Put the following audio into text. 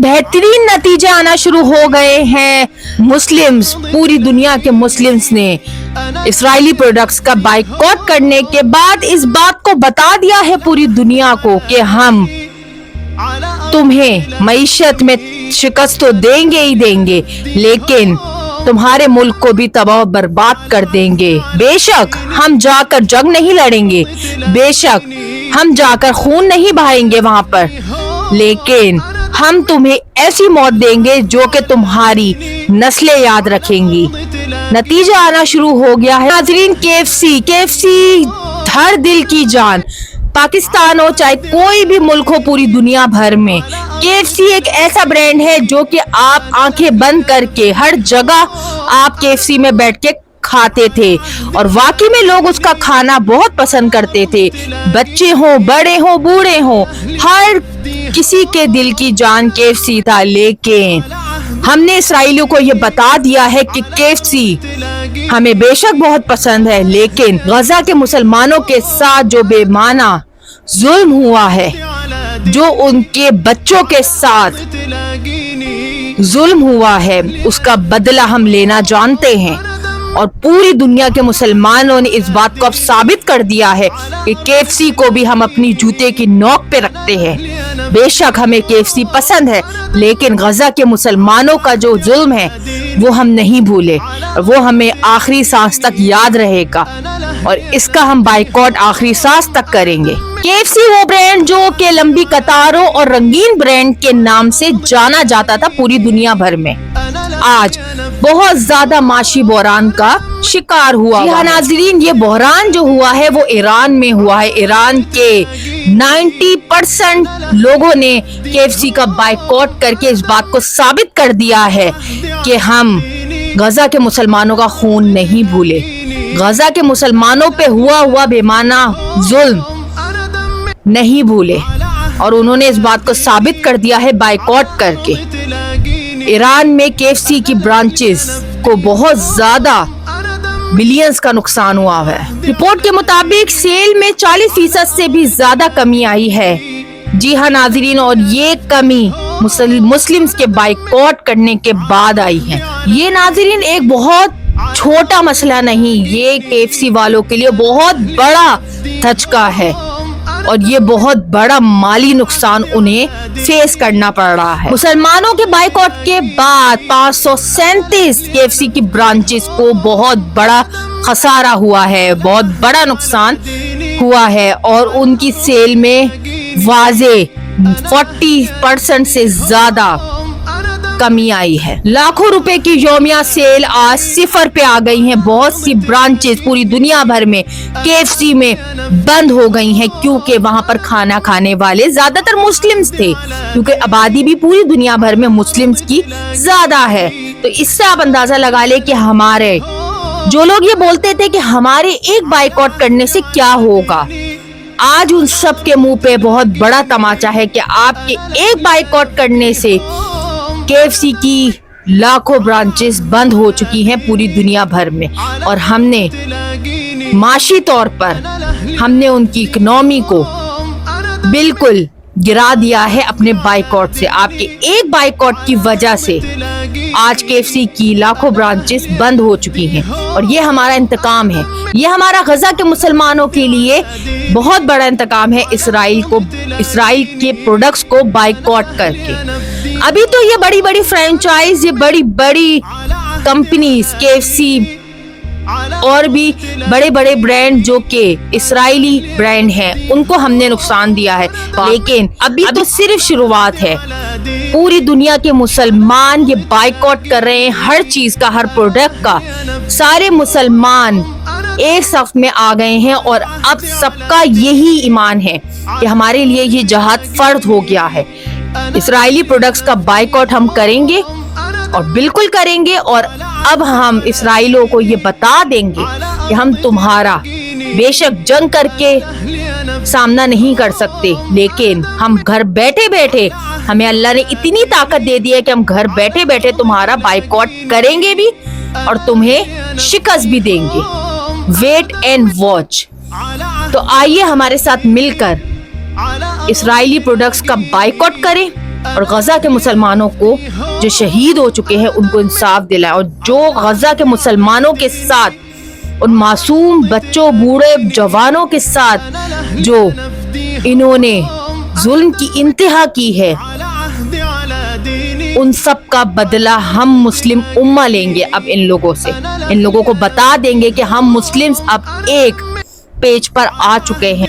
बेहतरीन नतीजे आना शुरू हो गए हैं। मुस्लिम्स, पूरी दुनिया के मुस्लिम्स ने इस्राइली प्रोडक्ट्स का बाइकॉट करने के बाद इस बात को बता दिया है पूरी दुनिया को कि हम तुम्हें मईशत में शिकस्त तो देंगे ही देंगे, लेकिन तुम्हारे मुल्क को भी तबाह बर्बाद कर देंगे। बेशक हम जाकर जंग नहीं लड़ेंगे, बेशक हम जाकर खून नहीं बहाएंगे वहां पर, लेकिन हम तुम्हें ऐसी मौत देंगे जो कि तुम्हारी नस्लें याद रखेंगी। नतीजा आना शुरू हो गया है। नाज़रीन, केएफसी हर दिल की जान, पाकिस्तान हो चाहे कोई भी मुल्क हो पूरी दुनिया भर में, केएफसी एक ऐसा ब्रांड है जो कि आप आंखें बंद करके हर जगह आप केएफसी में बैठ के खाते थे और वाकई में लोग उसका खाना बहुत पसंद करते थे। बच्चे हो, बड़े हो, बूढ़े हो, हर किसी के दिल की जान केएफसी था। लेकिन हमने इसराइलियों को ये बता दिया है कि केएफसी हमें बेशक बहुत पसंद है, लेकिन गजा के मुसलमानों के साथ जो बेमाना जुल्म हुआ है, जो उनके बच्चों के साथ जुल्म हुआ है, उसका बदला हम लेना जानते हैं। और पूरी दुनिया के मुसलमानों ने इस बात को अब साबित कर दिया है कि केएफसी को भी हम अपनी जूते की नोक पे रखते हैं। बेशक हमें केएफसी पसंद है, लेकिन गजा के मुसलमानों का जो जुल्म है वो हम नहीं भूले, वो हमें आखिरी सांस तक याद रहेगा और इसका हम बाइकॉट आखिरी सांस तक करेंगे। केएफसी वो ब्रांड जो कि लंबी कतारों और रंगीन ब्रांड के नाम से जाना जाता था पूरी दुनिया भर में, आज बहुत ज्यादा माशी बहरान का शिकार हुआ। जी हाँ नाज़रीन, ये बहरान जो हुआ है वो ईरान में हुआ है। ईरान के 90% लोगों ने केएफसी का बाइकॉट करके इस बात को साबित कर दिया है कि हम गजा के मुसलमानों का खून नहीं भूले, गजा के मुसलमानों पे हुआ बेमाना जुल्म नहीं भूले, और उन्होंने इस बात को साबित कर दिया है बाइकॉट करके। ईरान में केएफसी की ब्रांचेस को बहुत ज्यादा बिलियंस का नुकसान हुआ है। रिपोर्ट के मुताबिक सेल में 40% से भी ज्यादा कमी आई है। जी हाँ नाज़रीन, और ये कमी मुस्लिम्स के बाइकॉट करने के बाद आई है। ये नाज़रीन एक बहुत छोटा मसला नहीं, ये केएफसी वालों के लिए बहुत बड़ा धचका है और ये बहुत बड़ा माली नुकसान उन्हें फेस करना पड़ रहा है। मुसलमानों के बाइकॉट के बाद 537 केएफसी की ब्रांचेस को बहुत बड़ा खसारा हुआ है, बहुत बड़ा नुकसान हुआ है और उनकी सेल में वाज़े 40% से ज्यादा कमी आई है। लाखों रुपए की यौमिया सेल आज सिफर पे आ गई हैं। बहुत सी ब्रांचेस पूरी दुनिया भर में केएफसी में बंद हो गई हैं, क्योंकि वहां पर खाना खाने वाले ज्यादातर मुस्लिम्स थे, क्योंकि आबादी भी पूरी दुनिया भर में मुस्लिम्स की ज्यादा है। तो इससे आप अंदाजा लगा ले कि हमारे जो लोग ये बोलते थे कि हमारे एक बाइकॉट करने से क्या होगा, आज उन सब के मुंह पे बहुत बड़ा तमाचा है कि आपके एक बाइकॉट करने से केएफसी की लाखों ब्रांचेस बंद हो चुकी हैं पूरी दुनिया भर में, और हमने माशी तौर पर हमने उनकी इकोनॉमी को बिल्कुल गिरा दिया है अपने बाइकॉट से। आपके एक बाइकॉट की वजह से आज केएफसी की लाखों ब्रांचेस बंद हो चुकी हैं और ये हमारा इंतकाम है। ये हमारा गजा के मुसलमानों के लिए बहुत बड़ा इंतकाम है इसराइल के प्रोडक्ट्स को बाइकॉट करके। अभी तो ये बड़ी बड़ी फ्रेंचाइज, ये बड़ी बड़ी कंपनीज, केएफसी और भी बड़े बड़े ब्रांड जो कि इस्राएली ब्रांड हैं, उनको हमने नुकसान दिया है, लेकिन अभी तो सिर्फ शुरुआत है। पूरी दुनिया के मुसलमान ये बाइकॉट कर रहे हैं हर चीज का, हर प्रोडक्ट का। सारे मुसलमान एक सफ में आ गए हैं और अब सबका यही ईमान है कि हमारे लिए ये जहाद फर्ज हो गया है। इस्राएली प्रोडक्ट्स का बाइकॉट हम करेंगे और बिल्कुल करेंगे, और अब हम इस्राएलियों को ये बता देंगे कि हम तुम्हारा बेशक जंग करके सामना नहीं कर सकते, लेकिन हम घर बैठे बैठे, हमें अल्लाह ने इतनी ताकत दे दी है कि हम घर बैठे बैठे तुम्हारा बाइकॉट करेंगे भी और तुम्हें शिकस्त भी देंगे। Wait and watch. तो आइए हमारे साथ मिलकर इस्राएली प्रोडक्ट्स का बाइकॉट करें اور غزہ کے مسلمانوں کو جو شہید ہو چکے ہیں ان کو انصاف دلائے، اور جو غزہ کے مسلمانوں کے ساتھ، ان معصوم بچوں، بوڑھے، جوانوں کے ساتھ جو انہوں نے ظلم کی انتہا کی ہے، ان سب کا بدلہ ہم مسلم امہ لیں گے۔ اب ان لوگوں سے، ان لوگوں کو بتا دیں گے کہ ہم مسلمز اب ایک پیج پر آ چکے ہیں۔